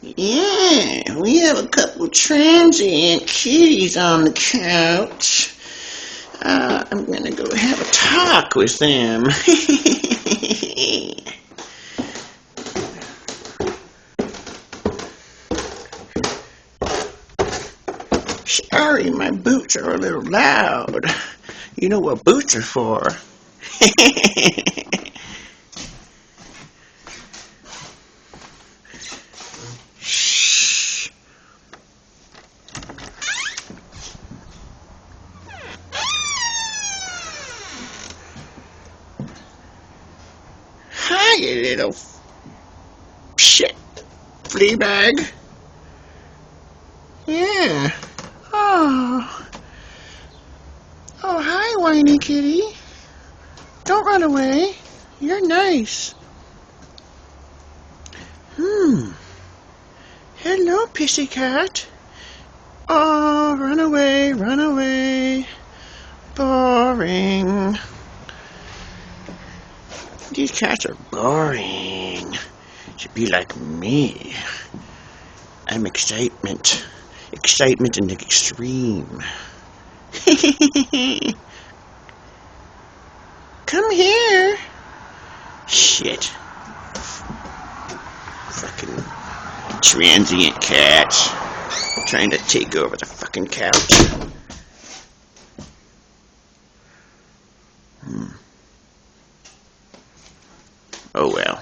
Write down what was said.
Yeah, we have a couple transient kitties on the couch. I'm gonna go have a talk with them. Sorry, my boots are a little loud. You know what boots are for. Shh. Hi, you little shit flea bag. Yeah. Oh. Oh, hi, whiny kitty. Don't run away. You're nice. Hello, pissy cat. Oh, run away, run away. Boring. These cats are boring. Should be like me. I'm excitement. Excitement in the extreme. Come here. Shit. Fucking transient cats. Trying to take over the fucking couch. Oh well.